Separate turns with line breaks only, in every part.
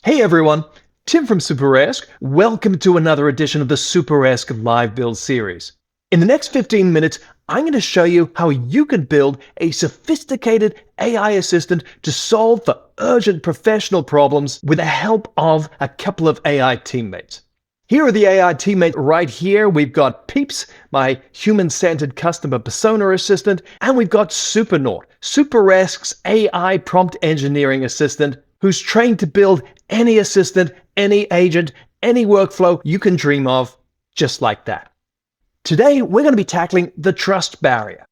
Hey everyone, Tim from Superesque. Welcome to another edition of the Superesque Live Build series. In the next 15 minutes, I'm going to show you how you can build a sophisticated AI assistant to solve for urgent professional problems with the help of a couple of AI teammates. Here are the AI teammates right here. We've got Peeps, my human-centered customer persona assistant, and we've got Supernaut, Superesque's AI prompt engineering assistant, who's trained to build any assistant, any agent, any workflow you can dream of, just like that. Today, we're going to be tackling the trust barrier.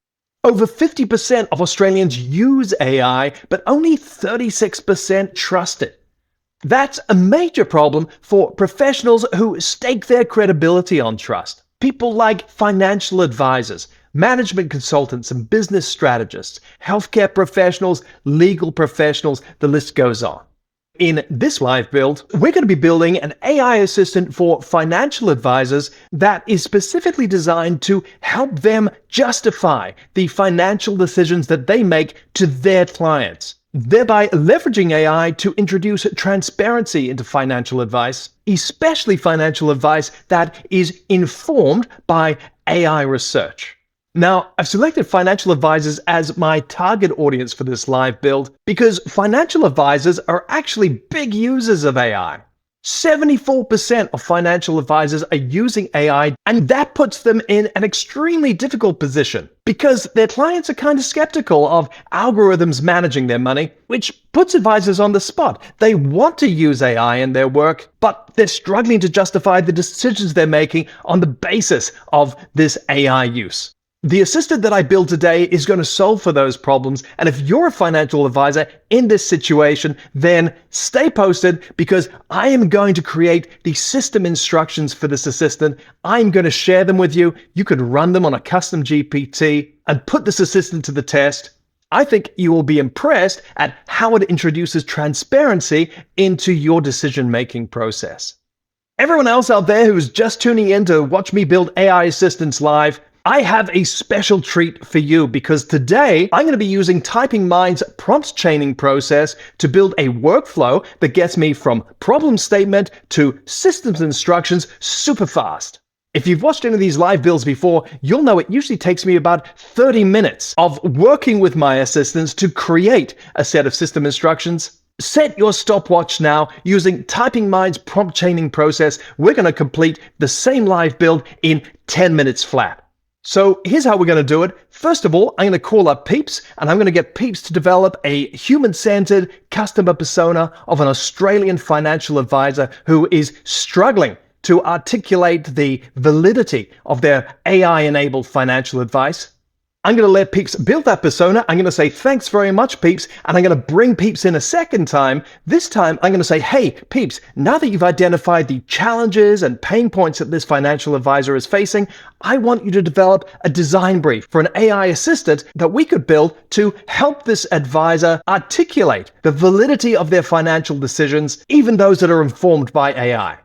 Over 50% of Australians use AI, but only 36% trust it. That's a major problem for professionals who stake their credibility on trust. People like financial advisors, management consultants and business strategists, healthcare professionals, legal professionals, the list goes on. In this live build, we're going to be building an AI assistant for financial advisors that is specifically designed to help them justify the financial decisions that they make to their clients, thereby leveraging AI to introduce transparency into financial advice, especially financial advice that is informed by AI research. Now, I've selected financial advisors as my target audience for this live build because financial advisors are actually big users of AI. 74% of financial advisors are using AI, and that puts them in an extremely difficult position because their clients are kind of skeptical of algorithms managing their money, which puts advisors on the spot. They want to use AI in their work, but they're struggling to justify the decisions they're making on the basis of this AI use. The assistant that I build today is going to solve for those problems, and if you're a financial advisor in this situation, then stay posted because I am going to create the system instructions for this assistant. I'm going to share them with you. You could run them on a custom GPT and put this assistant to the test. I think you will be impressed at how it introduces transparency into your decision-making process. Everyone else out there who's just tuning in to watch me build AI assistants live, I have a special treat for you because today I'm going to be using TypingMind's prompt chaining process to build a workflow that gets me from problem statement to systems instructions super fast. If you've watched any of these live builds before, you'll know it usually takes me about 30 minutes of working with my assistants to create a set of system instructions. Set your stopwatch now. Using TypingMind's prompt chaining process, we're going to complete the same live build in 10 minutes flat. So here's how we're going to do it. First of all, I'm going to call up Peeps, and I'm going to get Peeps to develop a human-centered customer persona of an Australian financial advisor who is struggling to articulate the validity of their AI-enabled financial advice. I'm going to let Peeps build that persona. I'm going to say, thanks very much, Peeps. And I'm going to bring Peeps in a second time. This time, I'm going to say, hey, Peeps, now that you've identified the challenges and pain points that this financial advisor is facing, I want you to develop a design brief for an AI assistant that we could build to help this advisor articulate the validity of their financial decisions, even those that are informed by AI.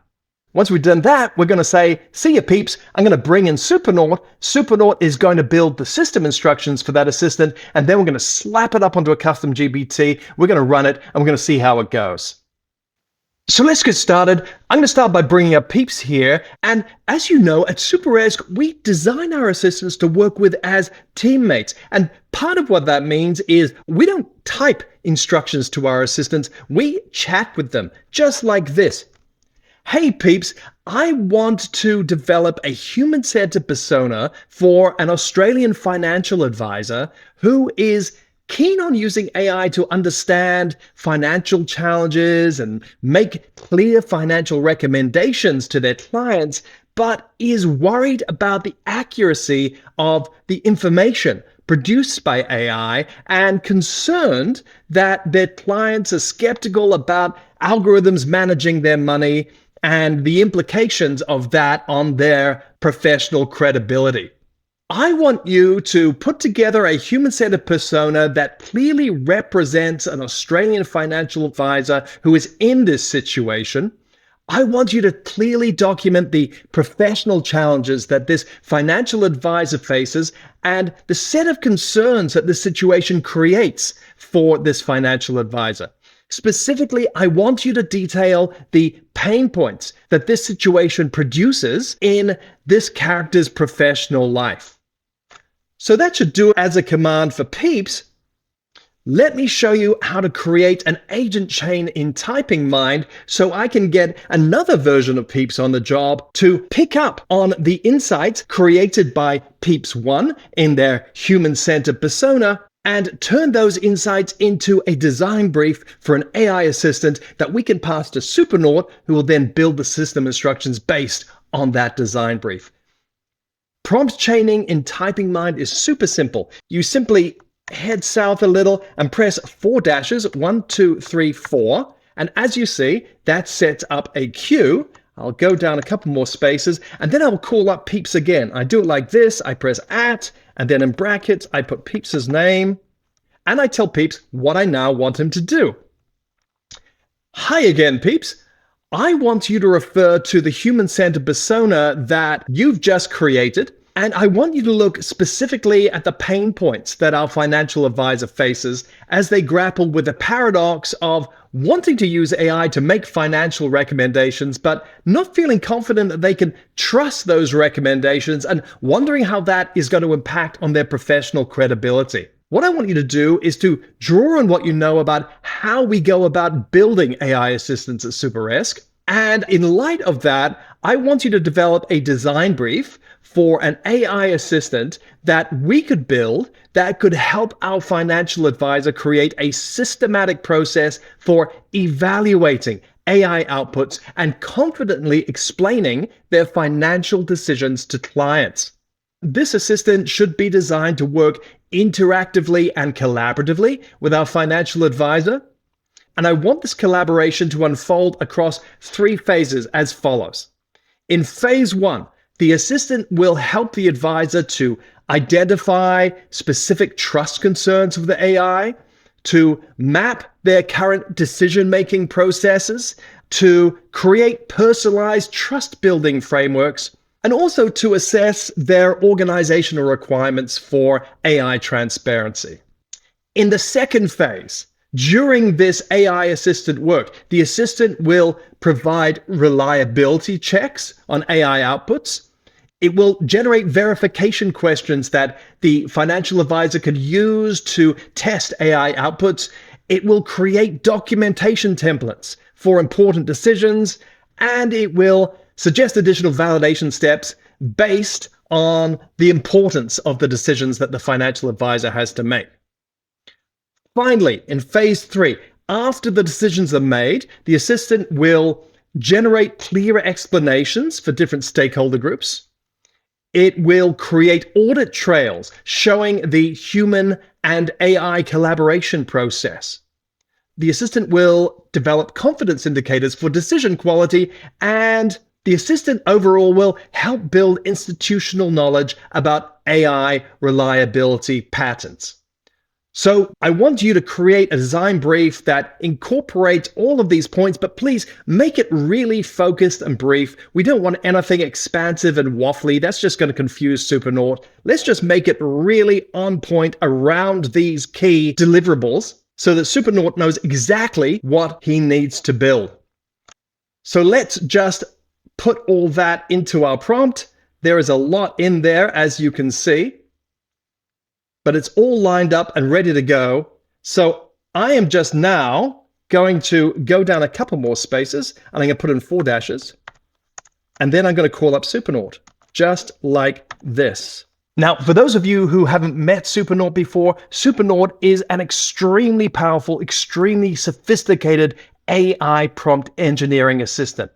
Once we've done that, we're going to say, see ya, Peeps. I'm going to bring in Supernaut. Supernaut is going to build the system instructions for that assistant, and then we're going to slap it up onto a custom GPT. We're going to run it, and we're going to see how it goes. So let's get started. I'm going to start by bringing up Peeps here. And as you know, at Superesque, we design our assistants to work with as teammates. And part of what that means is we don't type instructions to our assistants. We chat with them, just like this. Hey Peeps, I want to develop a human-centered persona for an Australian financial advisor who is keen on using AI to understand financial challenges and make clear financial recommendations to their clients, but is worried about the accuracy of the information produced by AI and concerned that their clients are skeptical about algorithms managing their money and the implications of that on their professional credibility. I want you to put together a human-centered persona that clearly represents an Australian financial advisor who is in this situation. I want you to clearly document the professional challenges that this financial advisor faces and the set of concerns that this situation creates for this financial advisor. Specifically, I want you to detail the pain points that this situation produces in this character's professional life. So that should do it as a command for Peeps. Let me show you how to create an agent chain in TypingMind so I can get another version of Peeps on the job to pick up on the insights created by Peeps 1 in their human-centered persona and turn those insights into a design brief for an AI assistant that we can pass to Supernaut, who will then build the system instructions based on that design brief. Prompt chaining in TypingMind is super simple. You simply head south a little and press 4 dashes, 1, 2, 3, 4. And as you see, that sets up a queue. I'll go down a couple more spaces and then I'll call up Peeps again. I do it like this. I press @ and then in brackets, I put Peeps' name and I tell Peeps what I now want him to do. Hi again, Peeps. I want you to refer to the human-centered persona that you've just created. And I want you to look specifically at the pain points that our financial advisor faces as they grapple with the paradox of wanting to use AI to make financial recommendations, but not feeling confident that they can trust those recommendations and wondering how that is going to impact on their professional credibility. What I want you to do is to draw on what you know about how we go about building AI assistants at Superesque. And in light of that, I want you to develop a design brief for an AI assistant that we could build that could help our financial advisor create a systematic process for evaluating AI outputs and confidently explaining their financial decisions to clients. This assistant should be designed to work interactively and collaboratively with our financial advisor. And I want this collaboration to unfold across 3 phases as follows. In phase 1, the assistant will help the advisor to identify specific trust concerns of the AI, to map their current decision-making processes, to create personalized trust-building frameworks, and also to assess their organizational requirements for AI transparency. In the second phase, during this AI assistant work, the assistant will provide reliability checks on AI outputs. It will generate verification questions that the financial advisor could use to test AI outputs. It will create documentation templates for important decisions, and it will suggest additional validation steps based on the importance of the decisions that the financial advisor has to make. Finally, in phase 3, after the decisions are made, the assistant will generate clearer explanations for different stakeholder groups. It will create audit trails showing the human and AI collaboration process. The assistant will develop confidence indicators for decision quality, and the assistant overall will help build institutional knowledge about AI reliability patterns. So I want you to create a design brief that incorporates all of these points, but please make it really focused and brief. We don't want anything expansive and waffly. That's just going to confuse Supernaut. Let's just make it really on point around these key deliverables so that Supernaut knows exactly what he needs to build. So let's just put all that into our prompt. There is a lot in there, as you can see, but it's all lined up and ready to go. So I am just now going to go down a couple more spaces, and I'm going to put in 4 dashes, and then I'm going to call up Supernaut, just like this. Now, for those of you who haven't met Supernaut before, Supernaut is an extremely powerful, extremely sophisticated AI prompt engineering assistant.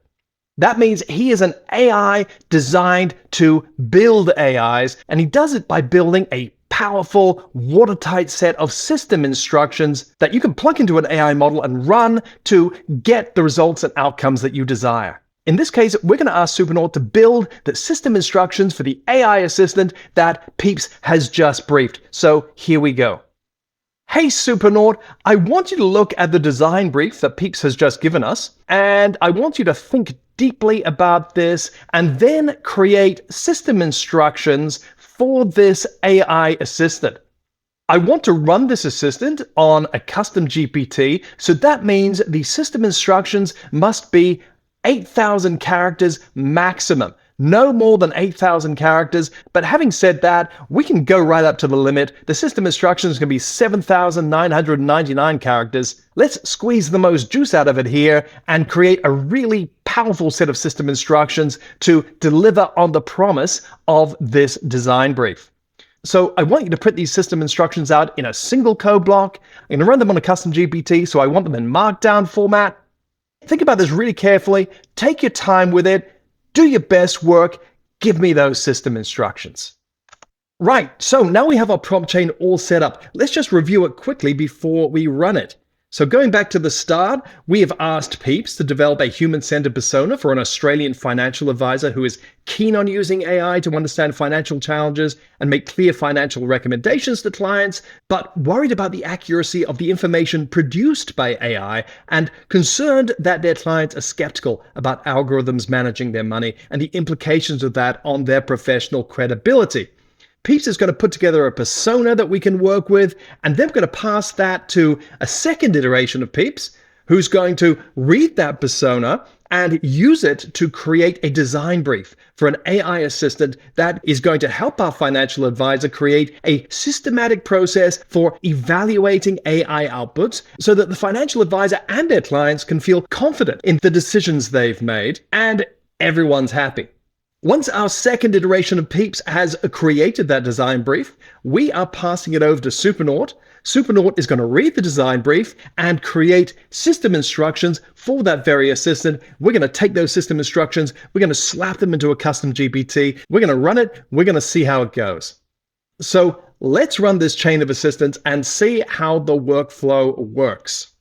That means he is an AI designed to build AIs, and he does it by building a powerful, watertight set of system instructions that you can plug into an AI model and run to get the results and outcomes that you desire. In this case, we're going to ask Supernaut to build the system instructions for the AI assistant that Peeps has just briefed. So here we go. Hey Supernaut, I want you to look at the design brief that Peeps has just given us, and I want you to think deeply about this and then create system instructions for this AI assistant. I want to run this assistant on a custom GPT, so that means the system instructions must be 8,000 characters maximum. No more than 8,000 characters, but having said that, we can go right up to the limit. The system instructions can be 7,999 characters. Let's squeeze the most juice out of it here and create a really powerful set of system instructions to deliver on the promise of this design brief. So I want you to print these system instructions out in a single code block. I'm going to run them on a custom GPT, so I want them in Markdown format. Think about this really carefully. Take your time with it. Do your best work. Give me those system instructions. Right, so now we have our prompt chain all set up. Let's just review it quickly before we run it. So going back to the start, we have asked Peeps to develop a human-centered persona for an Australian financial advisor who is keen on using AI to understand financial challenges and make clear financial recommendations to clients, but worried about the accuracy of the information produced by AI and concerned that their clients are skeptical about algorithms managing their money and the implications of that on their professional credibility. Peeps is going to put together a persona that we can work with, and then we're going to pass that to a second iteration of Peeps, who's going to read that persona and use it to create a design brief for an AI assistant that is going to help our financial advisor create a systematic process for evaluating AI outputs so that the financial advisor and their clients can feel confident in the decisions they've made, and everyone's happy. Once our second iteration of Peeps has created that design brief, we are passing it over to Supernaut. Supernaut is going to read the design brief and create system instructions for that very assistant. We're going to take those system instructions, we're going to slap them into a custom GPT, we're going to run it, we're going to see how it goes. So let's run this chain of assistants and see how the workflow works.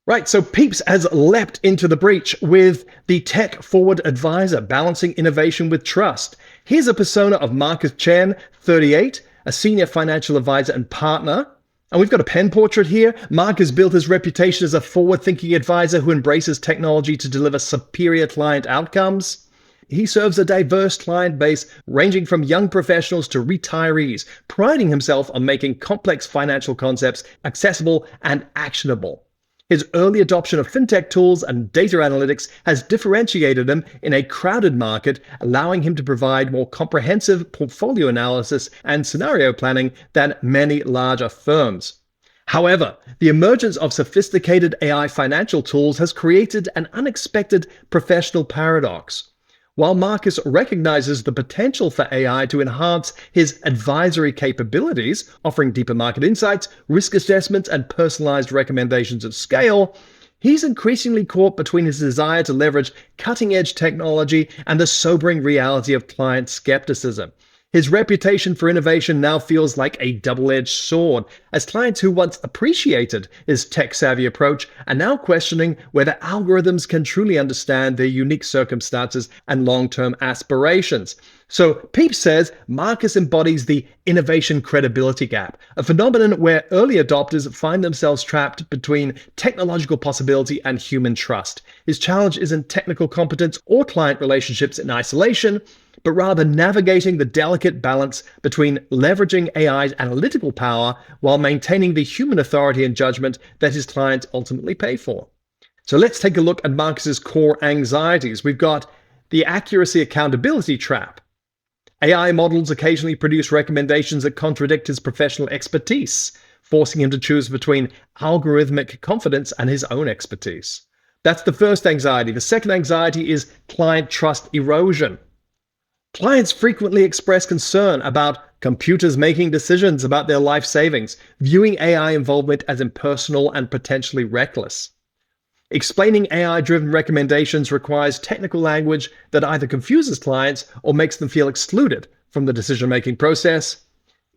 Right, so Peeps has leapt into the breach with the tech-forward advisor, balancing innovation with trust. Here's a persona of Marcus Chen, 38, a senior financial advisor and partner. And we've got a pen portrait here. Mark has built his reputation as a forward-thinking advisor who embraces technology to deliver superior client outcomes. He serves a diverse client base ranging from young professionals to retirees, priding himself on making complex financial concepts accessible and actionable. His early adoption of fintech tools and data analytics has differentiated him in a crowded market, allowing him to provide more comprehensive portfolio analysis and scenario planning than many larger firms. However, the emergence of sophisticated AI financial tools has created an unexpected professional paradox. While Marcus recognizes the potential for AI to enhance his advisory capabilities, offering deeper market insights, risk assessments, and personalized recommendations at scale, he's increasingly caught between his desire to leverage cutting-edge technology and the sobering reality of client skepticism. His reputation for innovation now feels like a double-edged sword, as clients who once appreciated his tech-savvy approach are now questioning whether algorithms can truly understand their unique circumstances and long-term aspirations. So Peeps says Marcus embodies the innovation credibility gap, a phenomenon where early adopters find themselves trapped between technological possibility and human trust. His challenge isn't technical competence or client relationships in isolation, but rather navigating the delicate balance between leveraging AI's analytical power while maintaining the human authority and judgment that his clients ultimately pay for. So let's take a look at Marcus's core anxieties. We've got the accuracy accountability trap. AI models occasionally produce recommendations that contradict his professional expertise, forcing him to choose between algorithmic confidence and his own expertise. That's the first anxiety. The second anxiety is client trust erosion. Clients frequently express concern about computers making decisions about their life savings, viewing AI involvement as impersonal and potentially reckless. Explaining AI-driven recommendations requires technical language that either confuses clients or makes them feel excluded from the decision-making process.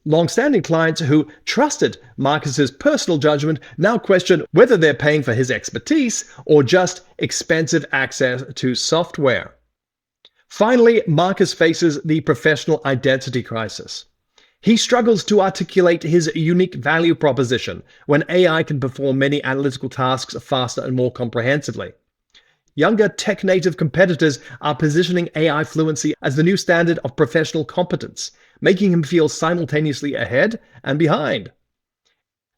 Long-standing clients who trusted Marcus's personal judgment now question whether they're paying for his expertise or just expensive access to software. Finally, Marcus faces the professional identity crisis. He struggles to articulate his unique value proposition when AI can perform many analytical tasks faster and more comprehensively. Younger tech-native competitors are positioning AI fluency as the new standard of professional competence, making him feel simultaneously ahead and behind.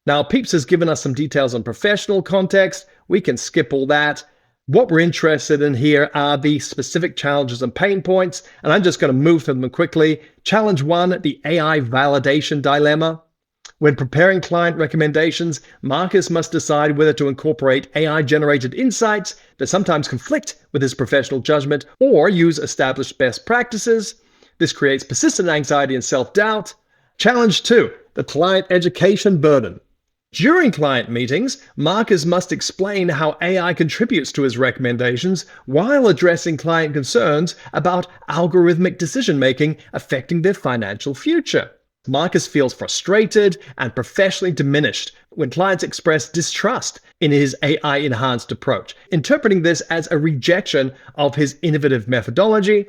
Now, Peeps has given us some details on professional context. We can skip all that. What we're interested in here are the specific challenges and pain points, and I'm just going to move through them quickly. Challenge 1, the AI validation dilemma. When preparing client recommendations, Marcus must decide whether to incorporate AI-generated insights that sometimes conflict with his professional judgment or use established best practices. This creates persistent anxiety and self-doubt. Challenge 2, the client education burden. During client meetings, Marcus must explain how AI contributes to his recommendations while addressing client concerns about algorithmic decision-making affecting their financial future. Marcus feels frustrated and professionally diminished when clients express distrust in his AI-enhanced approach, interpreting this as a rejection of his innovative methodology.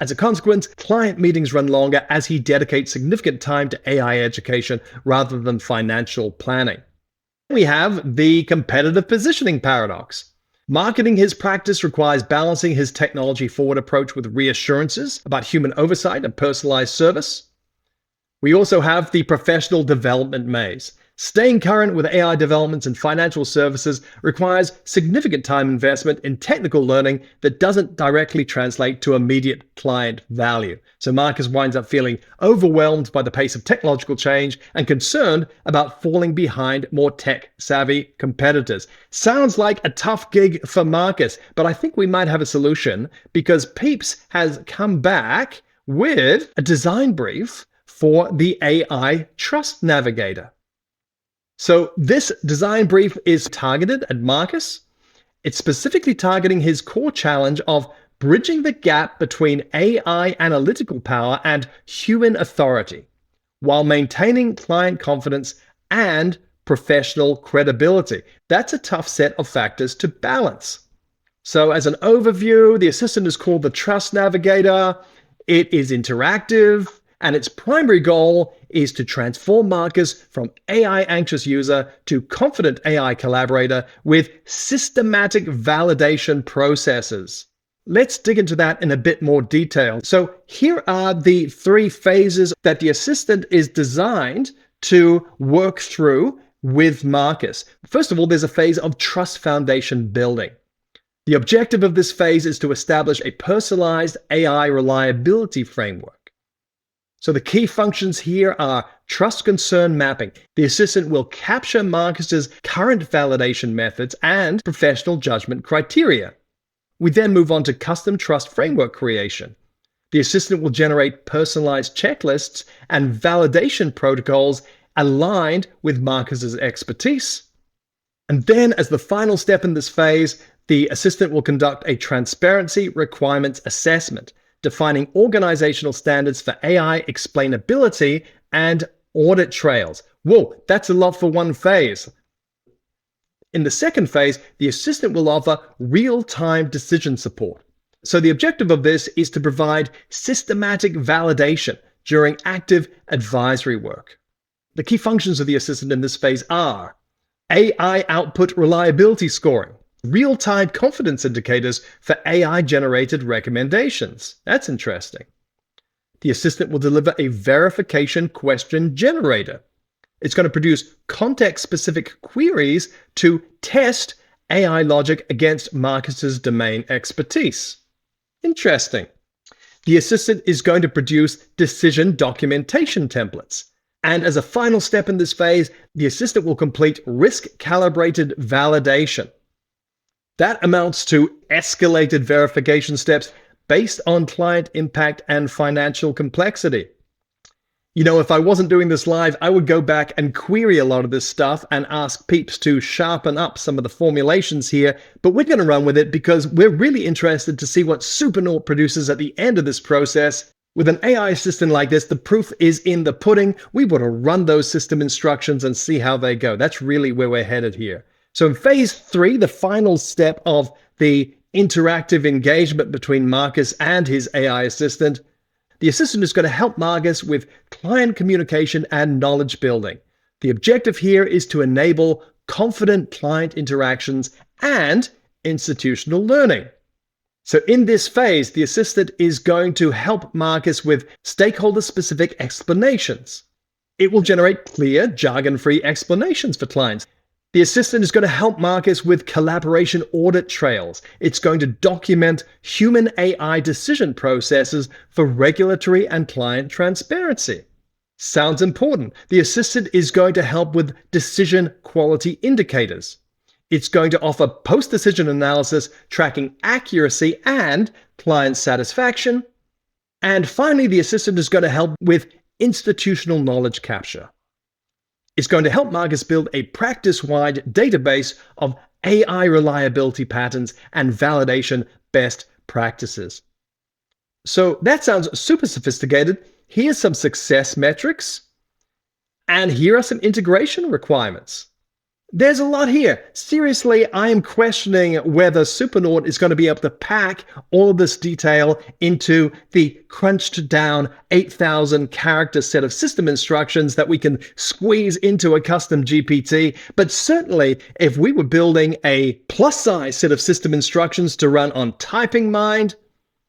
As a consequence, client meetings run longer as he dedicates significant time to AI education rather than financial planning. We have the competitive positioning paradox. Marketing his practice requires balancing his technology-forward approach with reassurances about human oversight and personalized service. We also have the professional development maze. Staying current with AI developments and financial services requires significant time investment in technical learning that doesn't directly translate to immediate client value. So Marcus winds up feeling overwhelmed by the pace of technological change and concerned about falling behind more tech-savvy competitors. Sounds like a tough gig for Marcus, but I think we might have a solution because Peeps has come back with a design brief for the AI Trust Navigator. So this design brief is targeted at Marcus. It's specifically targeting his core challenge of bridging the gap between AI analytical power and human authority, while maintaining client confidence and professional credibility. That's a tough set of factors to balance. So as an overview, the assistant is called the Trust Navigator. It is interactive, and its primary goal is to transform Marcus from AI-anxious user to confident AI collaborator with systematic validation processes. Let's dig into that in a bit more detail. So here are the 3 phases that the assistant is designed to work through with Marcus. First of all, there's a phase of trust foundation building. The objective of this phase is to establish a personalized AI reliability framework. So the key functions here are trust concern mapping. The assistant will capture Marcus's current validation methods and professional judgment criteria. We then move on to custom trust framework creation. The assistant will generate personalized checklists and validation protocols aligned with Marcus's expertise. And then, as the final step in this phase, the assistant will conduct a transparency requirements assessment, defining organizational standards for AI explainability and audit trails. Whoa, that's a lot for one phase. In the second phase, the assistant will offer real-time decision support. So the objective of this is to provide systematic validation during active advisory work. The key functions of the assistant in this phase are AI output reliability scoring, real-time confidence indicators for AI-generated recommendations. That's interesting. The assistant will deliver a verification question generator. It's going to produce context-specific queries to test AI logic against Marcus's domain expertise. Interesting. The assistant is going to produce decision documentation templates. And as a final step in this phase, the assistant will complete risk-calibrated validation. That amounts to escalated verification steps based on client impact and financial complexity. You know, if I wasn't doing this live, I would go back and query a lot of this stuff and ask Peeps to sharpen up some of the formulations here, but we're going to run with it because we're really interested to see what Supernaut produces at the end of this process. With an AI assistant like this, the proof is in the pudding. We want to run those system instructions and see how they go. That's really where we're headed here. So in phase 3, the final step of the interactive engagement between Marcus and his AI assistant, the assistant is going to help Marcus with client communication and knowledge building. The objective here is to enable confident client interactions and institutional learning. So in this phase, the assistant is going to help Marcus with stakeholder-specific explanations, It will generate clear, jargon-free explanations for clients. The assistant is going to help marketers with collaboration audit trails. It's going to document human AI decision processes for regulatory and client transparency. Sounds important. The assistant is going to help with decision quality indicators. It's going to offer post-decision analysis, tracking accuracy and client satisfaction. And finally, the assistant is going to help with institutional knowledge capture. It's going to help marketers build a practice-wide database of AI reliability patterns and validation best practices. So that sounds super sophisticated. Here's some success metrics, and here are some integration requirements. There's a lot here. Seriously, I am questioning whether Supernaut is going to be able to pack all of this detail into the crunched down 8,000 character set of system instructions that we can squeeze into a custom GPT. But certainly, if we were building a plus size set of system instructions to run on TypingMind,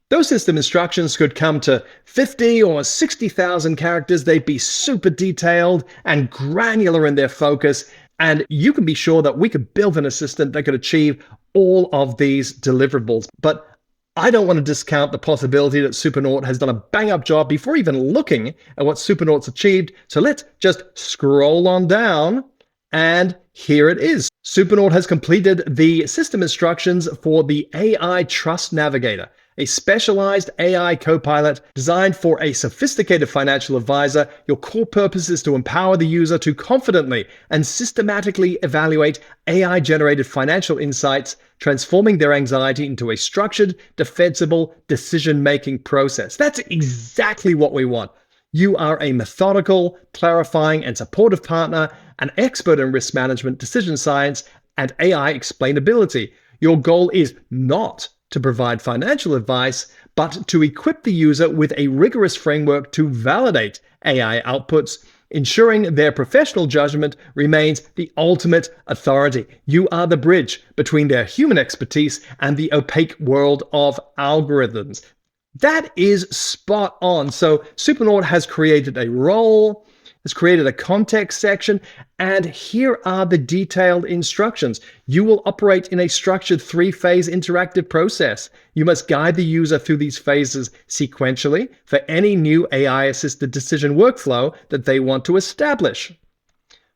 those system instructions could come to 50 or 60,000 characters. They'd be super detailed and granular in their focus. And you can be sure that we could build an assistant that could achieve all of these deliverables. But I don't want to discount the possibility that Supernaut has done a bang-up job before even looking at what Supernaut's achieved. So let's just scroll on down, and here it is. Supernaut has completed the system instructions for the AI Trust Navigator, a specialized AI copilot designed for a sophisticated financial advisor. Your core purpose is to empower the user to confidently and systematically evaluate AI-generated financial insights, transforming their anxiety into a structured, defensible decision-making process. That's exactly what we want. You are a methodical, clarifying, and supportive partner, an expert in risk management, decision science, and AI explainability. Your goal is not to provide financial advice, but to equip the user with a rigorous framework to validate AI outputs, ensuring their professional judgment remains the ultimate authority. You are the bridge between their human expertise and the opaque world of algorithms. That is spot on. So Supernaut has created a role, has created a context section, and here are the detailed instructions. You will operate in a structured 3-phase interactive process. You must guide the user through these phases sequentially for any new AI-assisted decision workflow that they want to establish.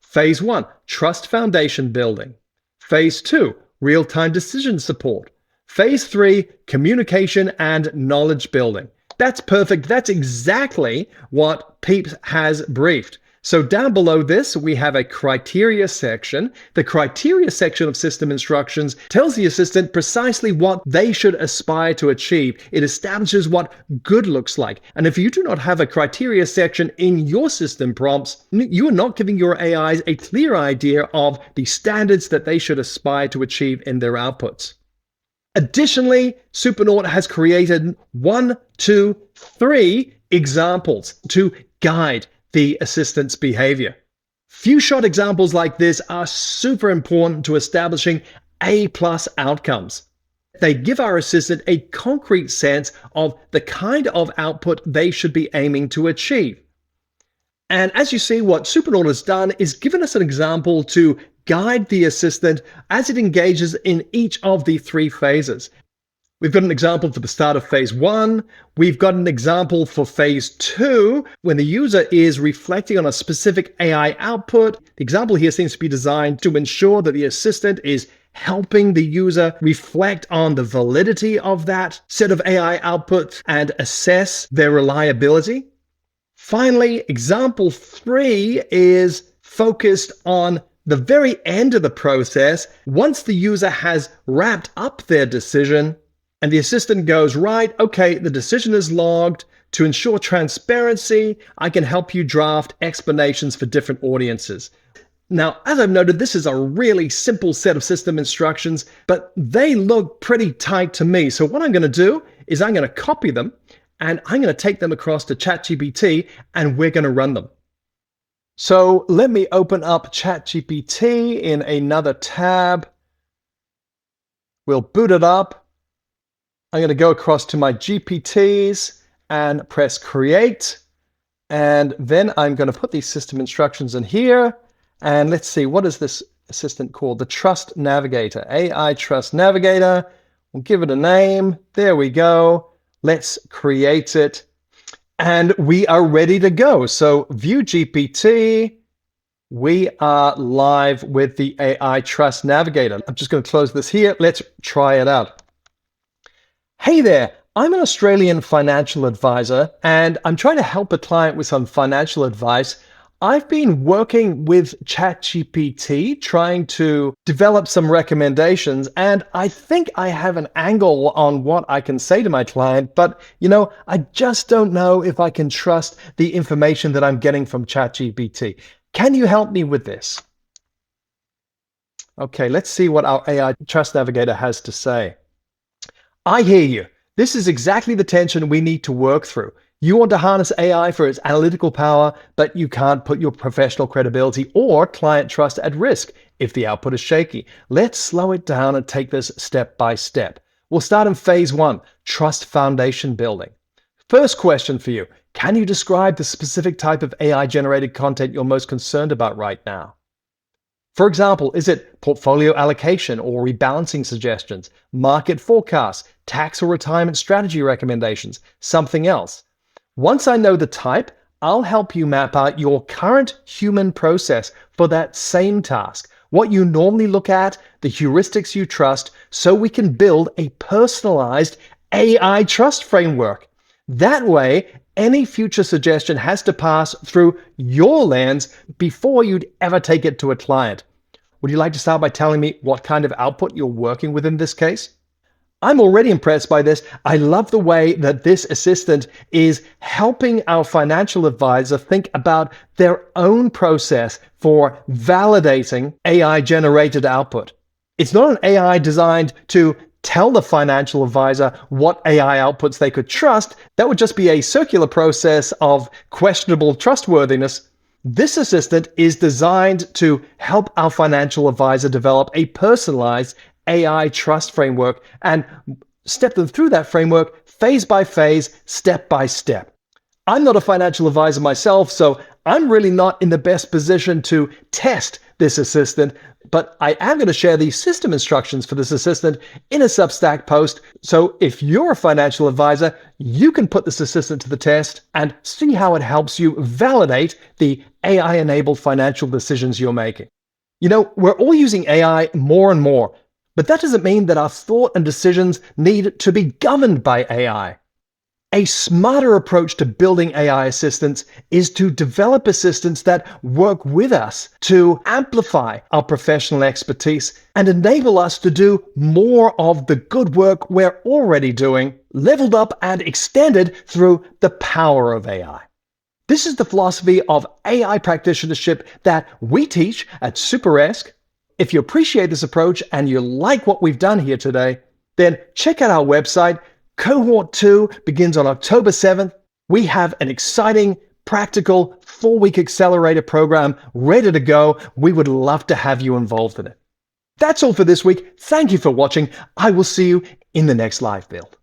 Phase 1, trust foundation building. Phase 2, real-time decision support. Phase 3, communication and knowledge building. That's perfect. That's exactly what Peeps has briefed. So down below this, we have a criteria section. The criteria section of system instructions tells the assistant precisely what they should aspire to achieve. It establishes what good looks like. And if you do not have a criteria section in your system prompts, you are not giving your AIs a clear idea of the standards that they should aspire to achieve in their outputs. Additionally, Supernaut has created 1, 2, 3 examples to guide the assistant's behavior. Few-shot examples like this are super important to establishing A+ outcomes. They give our assistant a concrete sense of the kind of output they should be aiming to achieve. And as you see, what Supernaut has done is given us an example to guide the assistant as it engages in each of the 3 phases. We've got an example for the start of phase 1. We've got an example for phase 2 when the user is reflecting on a specific AI output. The example here seems to be designed to ensure that the assistant is helping the user reflect on the validity of that set of AI outputs and assess their reliability. Finally, example 3 is focused on the very end of the process, once the user has wrapped up their decision, and the assistant goes, right, okay, the decision is logged. To ensure transparency, I can help you draft explanations for different audiences. Now, as I've noted, this is a really simple set of system instructions, but they look pretty tight to me. So what I'm going to do is I'm going to copy them, and I'm going to take them across to ChatGPT, and we're going to run them. So let me open up ChatGPT in another tab. We'll boot it up. I'm going to go across to my GPTs and press create. And then I'm going to put these system instructions in here. And let's see, what is this assistant called? The Trust Navigator, AI Trust Navigator. We'll give it a name. There we go. Let's create it. And we are ready to go. So view GPT. We are live with the AI Trust Navigator. I'm just going to close this here. Let's try it out. Hey there, I'm an Australian financial advisor, and I'm trying to help a client with some financial advice. I've been working with ChatGPT, trying to develop some recommendations, and I think I have an angle on what I can say to my client, but I just don't know if I can trust the information that I'm getting from ChatGPT. Can you help me with this? Okay, let's see what our AI Trust Navigator has to say. I hear you. This is exactly the tension we need to work through. You want to harness AI for its analytical power, but you can't put your professional credibility or client trust at risk if the output is shaky. Let's slow it down and take this step by step. We'll start in phase 1, trust foundation building. First question for you. Can you describe the specific type of AI-generated content you're most concerned about right now? For example, is it portfolio allocation or rebalancing suggestions, market forecasts, tax or retirement strategy recommendations, something else? Once I know the type, I'll help you map out your current human process for that same task, what you normally look at, the heuristics you trust, so we can build a personalized AI trust framework. That way, any future suggestion has to pass through your lens before you'd ever take it to a client. Would you like to start by telling me what kind of output you're working with in this case? I'm already impressed by this. I love the way that this assistant is helping our financial advisor think about their own process for validating AI-generated output. It's not an AI designed to tell the financial advisor what AI outputs they could trust. That would just be a circular process of questionable trustworthiness. This assistant is designed to help our financial advisor develop a personalized AI trust framework and step them through that framework phase by phase, step by step. I'm not a financial advisor myself, so I'm really not in the best position to test this assistant, but I am going to share the system instructions for this assistant in a Substack post. So if you're a financial advisor, you can put this assistant to the test and see how it helps you validate the AI-enabled financial decisions you're making. We're all using AI more and more, but that doesn't mean that our thought and decisions need to be governed by AI. A smarter approach to building AI assistants is to develop assistants that work with us to amplify our professional expertise and enable us to do more of the good work we're already doing, leveled up and extended through the power of AI. This is the philosophy of AI practitionership that we teach at Superesque. If you appreciate this approach and you like what we've done here today, then check out our website. Cohort 2 begins on October 7th. We have an exciting, practical 4-week accelerator program ready to go. We would love to have you involved in it. That's all for this week. Thank you for watching. I will see you in the next live build.